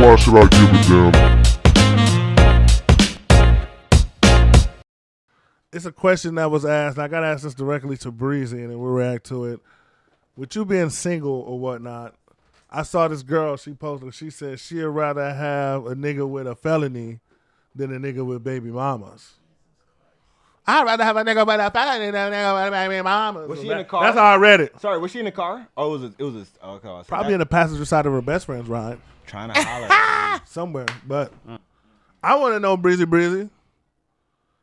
why should I give a damn? It's a question that was asked. I got to ask this directly to Breezy, and then we'll react to it. With you being single or whatnot, I saw this girl, she posted, she said she'd rather have a nigga with a felony than a nigga with baby mamas. I'd rather have a nigga with a felony than a nigga with baby mamas. Was she in the car? That's how I read it. Sorry, was she in the car? Oh, it was okay. Probably in the passenger side of her best friend's ride. Trying to holler. Somewhere. But I want to know, Breezy,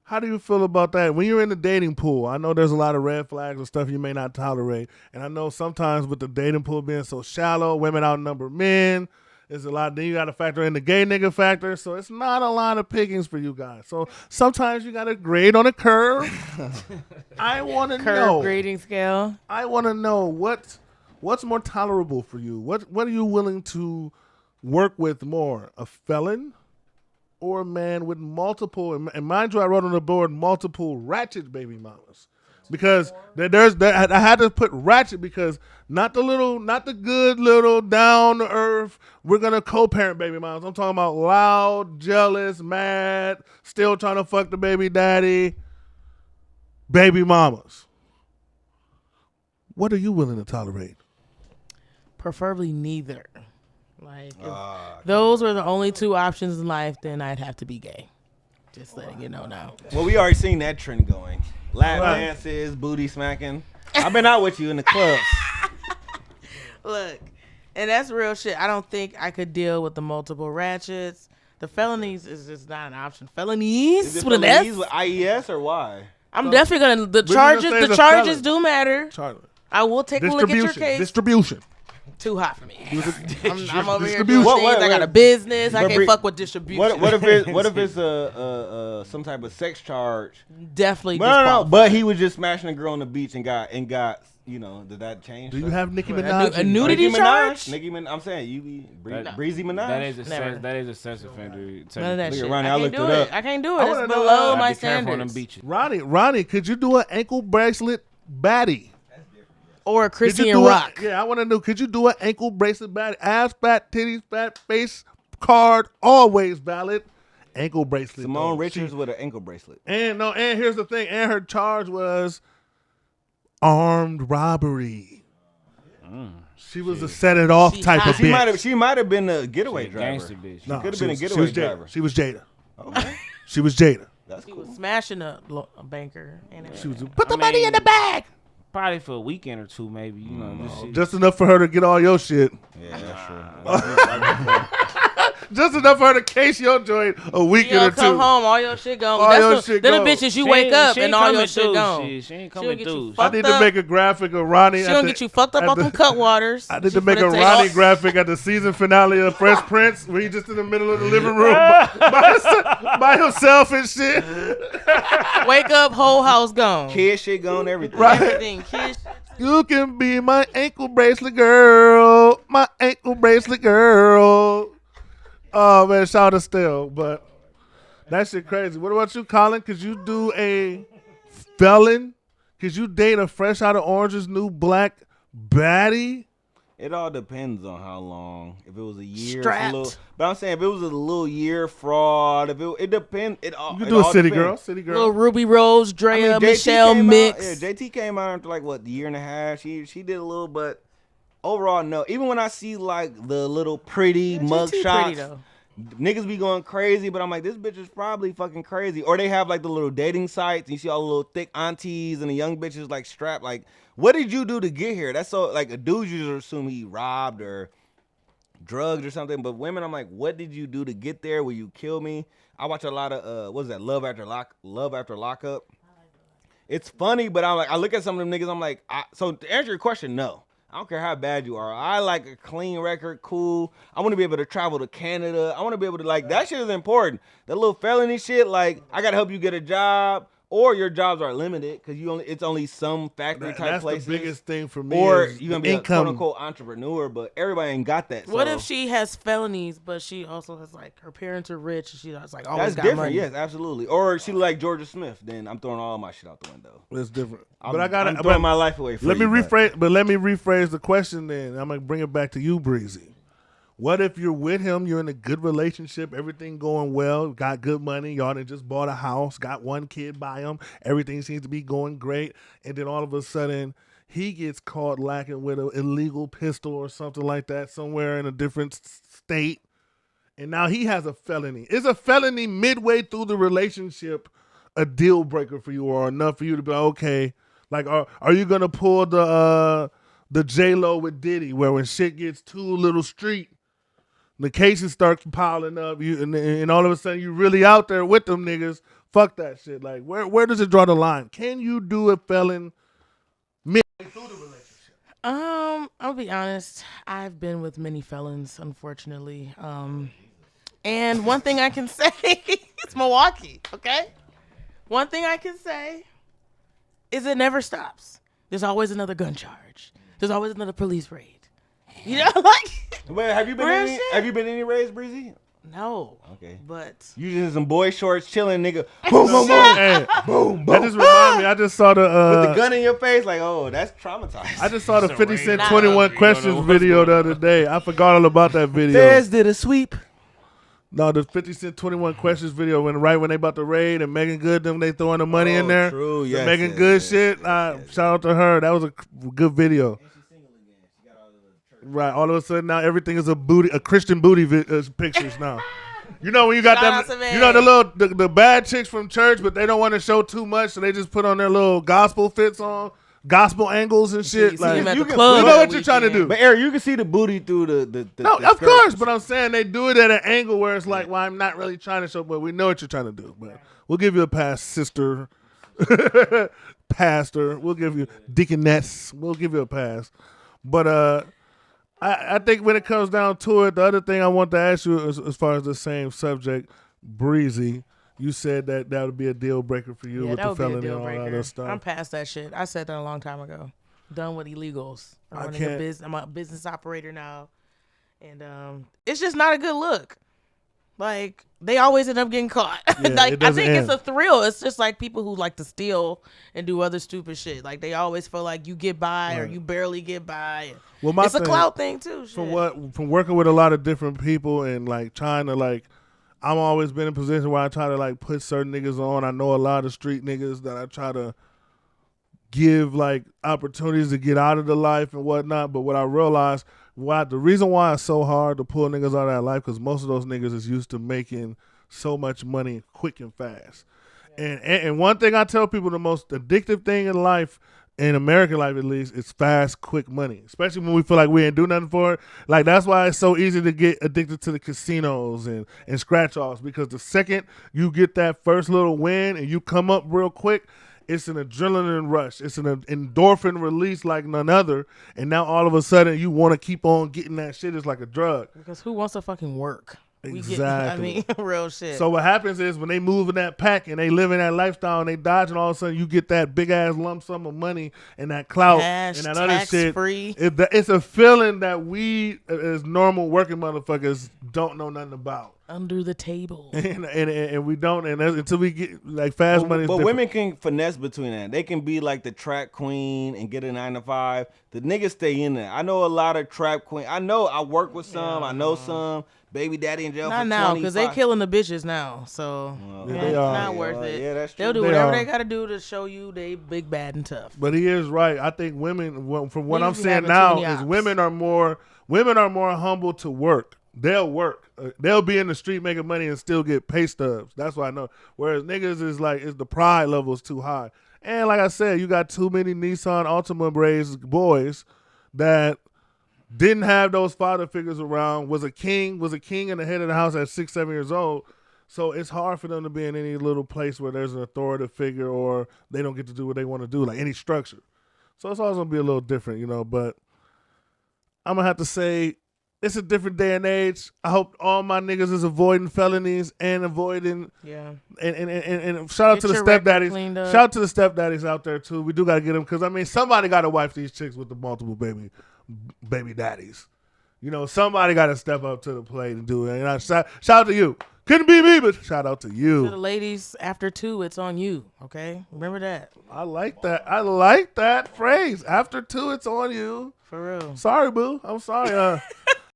how do you feel about that? When you're in the dating pool, I know there's a lot of red flags and stuff you may not tolerate. And I know sometimes with the dating pool being so shallow, women outnumber men. There's a lot. Then you got to factor in the gay nigga factor. So it's not a lot of pickings for you guys. So sometimes you got to grade on a curve. I want to know. Curve grading scale. I want to know what's more tolerable for you. What are you willing to work with more? A felon? Or a man with multiple, and mind you, I wrote on the board multiple ratchet baby mamas, because I had to put ratchet because not the good little down to earth. We're gonna co-parent baby mamas. I'm talking about loud, jealous, mad, still trying to fuck the baby daddy, baby mamas. What are you willing to tolerate? Preferably neither. Like, if those were the only two options in life, then I'd have to be gay. Just letting you know now. Well, we already seen that trend going. Lap dances, booty smacking. I've been out with you in the clubs. Look, and that's real shit. I don't think I could deal with the multiple ratchets. The felonies is just not an option. Felonies? Is it With an felonies S? with IES or why? I'm definitely gonna. The charges do matter. I will take a look at your case. Distribution. Too hot for me. I'm over here Distribution. doing things. I got a business. I can't fuck with distribution. What if it's some type of sex charge? Definitely. No. But he was just smashing a girl on the beach and got did that change? Do you have Nicki Minaj? A nudity charge? Nicki Minaj. I'm saying you be Breezy Minaj. That is a sex offender. None of that shit. Ronnie, I can't do it. I can't do it. It's below my standards. Ronnie, could you do an ankle bracelet baddie? Or a Christian Rock. I want to know, could you do an ankle bracelet baddie? Ass fat, titties fat, face card, always valid. Ankle bracelet. Simone Richards with an ankle bracelet. And here's the thing. And her charge was armed robbery. She was a set it off type of bitch. She might have been a getaway driver. Gangster bitch. She could have been a getaway driver. She was Jada. Okay. She was Jada. That's cool. She was smashing a banker. She was put the money in the bag. Probably for a weekend or two, maybe. You know, just enough for her to get all your shit. Yeah, that's true. Just enough for her to case your joint a weekend or two. Come home, all your shit gone. Then the bitches you wake up and all your shit gone. She ain't coming through. I need to make a graphic of Ronnie. She gonna get you fucked up on them cut waters. I need to make a Ronnie graphic at the season finale of Fresh Prince, where he just in the middle of the living room by himself and shit. Wake up, whole house gone. Kid shit gone, everything. Right. Everything, kid. You can be my ankle bracelet girl, my ankle bracelet girl. Oh man, shout out still, but that shit crazy. What about you, Colin? Could you do a felon? Could you date a fresh out of Orange's new black baddie? It all depends on how long. If it was a year, Strapped. but I'm saying if it was a little year fraud, it depends. You can do a city girl. Little Ruby Rose, Drea, Michelle mix. JT came out after like what, a year and a half. She did a little, but overall no. Even when I see like the little pretty mug shots, niggas be going crazy, but I'm like, this bitch is probably fucking crazy. Or they have like the little dating sites, and you see all the little thick aunties and the young bitches like strapped. Like, what did you do to get here? That's so like a dude you just assume he robbed or drugged or something. But women, I'm like, what did you do to get there? Will you kill me? I watch a lot of what is that? Love After Lockup. It's funny, but I'm like, I look at some of them niggas. I'm like, so to answer your question, no. I don't care how bad you are. I like a clean record, cool. I want to be able to travel to Canada. I want to be able to, like, that shit is important. That little felony shit, like, I got to help you get a job. Or your jobs are limited because it's only some factory type places. That's the biggest thing for me. Or you're gonna be income. A quote unquote entrepreneur, but everybody ain't got that. What if she has felonies, but she also has like her parents are rich and she has like always that's got different. money? Yes, absolutely. Or she like Georgia Smith, then I'm throwing all my shit out the window. It's different. I'm throwing my life away. Let me rephrase the question. Then I'm gonna bring it back to you, Breezy. What if you're with him, you're in a good relationship, everything going well, got good money, y'all done just bought a house, got one kid by him, everything seems to be going great, and then all of a sudden he gets caught lacking with an illegal pistol or something like that somewhere in a different state, and now he has a felony. Is a felony midway through the relationship a deal breaker for you or enough for you to be like, okay, like are you gonna pull the J-Lo with Diddy where when shit gets too little street, the cases start piling up, and all of a sudden you really out there with them niggas. Fuck that shit. Like, where does it draw the line? Can you do a felon midway through the relationship? I'll be honest. I've been with many felons, unfortunately. And one thing I can say, it's Milwaukee, okay? One thing I can say is it never stops. There's always another gun charge. There's always another police raid. You know, like. Wait, have you been in any raids, Breezy? No. Okay. But You just in some boy shorts chilling, nigga. Boom, boom, boom. Hey, boom. That just remind me. I just saw With the gun in your face, like, oh, that's traumatized. I just saw the It's a 50 raid. Cent Nah. 21 You don't know Questions what's video the going other day. I forgot all about that video. Fez did a sweep. No, the 50 Cent 21 Questions video when they about to raid and Megan Good, them they throwing the money in there. True, The yes. Megan yes, Good yes, shit. yes. Shout out to her. That was a good video. Right. All of a sudden now everything is a Christian booty pictures now. You know when you got Shout out them, to Meg. you know the bad chicks from church, but they don't want to show too much, so they just put on their little gospel fits on, gospel angles and shit. you see Like him at you the can- club. you know that what you're trying to weekend. do. But Eric, you can see the booty through the No, the of skirt. course, but I'm saying they do it at an angle where it's like, well, I'm not really trying to show, but we know what you're trying to do. But we'll give you a pass, sister, pastor. We'll give you deaconess. We'll give you a pass. But I think when it comes down to it, the other thing I want to ask you is, as far as the same subject, Breezy, you said that would be a deal breaker for you Yeah, with that the would be a felony deal and all that breaker. other stuff. I'm past that shit. I said that a long time ago. Done with illegals. I I'm running can't- a business. I'm a business operator now, and it's just not a good look. Like they always end up getting caught. Yeah, like it I doesn't think it's end. a thrill. It's just like people who like to steal and do other stupid shit. Like they always feel like you get by or Right. you barely get by. Well, my It's a thing- clout thing too. Shit. From working with a lot of different people and like trying to like, I'm always been in a position where I try to like put certain niggas on. I know a lot of street niggas that I try to give like opportunities to get out of the life and whatnot. But what I realized, the reason why it's so hard to pull niggas out of that life, because most of those niggas is used to making so much money quick and fast. And one thing I tell people, the most addictive thing in life, in American life at least, is fast, quick money. Especially when we feel like we ain't do nothing for it. Like that's why it's so easy to get addicted to the casinos and scratch offs, because the second you get that first little win and you come up real quick, it's an adrenaline rush. It's an endorphin release like none other. And now all of a sudden you want to keep on getting that shit. It's like a drug. Because who wants to fucking work? Exactly. Real shit. So what happens is when they move in that pack and they live in that lifestyle and they dodge, and all of a sudden you get that big ass lump sum of money and that clout Cash, and that other shit. tax-free. It's a feeling that we as normal working motherfuckers don't know nothing about. Under the table. And we don't, and until we get like fast money. But women can finesse between that. They can be like the trap queen and get a 9 to 5. The niggas stay in there. I know a lot of trap queen. I work with some. I know some. Baby daddy in jail Not for now, 25. because they killing the bitches now. So Yeah, yeah, they it's are. not worth Yeah, it. yeah, that's true. They'll do They whatever are. they got to do to show you they big, bad, and tough. But he is right. I think women, from what Niggas I'm be saying having too now, many is ops. women are more humble to work. They'll work. They'll be in the street making money and still get pay stubs. That's what I know. Whereas niggas is the pride level is too high. And like I said, you got too many Nissan Altima boys that didn't have those father figures around, was a king in the head of the house at 6, 7 years old. So it's hard for them to be in any little place where there's an authoritative figure or they don't get to do what they want to do, like any structure. So it's always going to be a little different, but I'm going to have to say it's a different day and age. I hope all my niggas is avoiding felonies and avoiding Yeah. and shout out Get to the your record stepdaddies. cleaned up. Shout out to the stepdaddies out there too. We do got to get them, because I mean somebody got to wife these chicks with the multiple baby daddies. Somebody got to step up to the plate and do it. And I shout out to you. Couldn't be me, but shout out to To the you. ladies, after 2, it's on you. Okay? Remember that. I like that. I like that phrase. After 2, it's on you. For real. Sorry, boo. I'm sorry.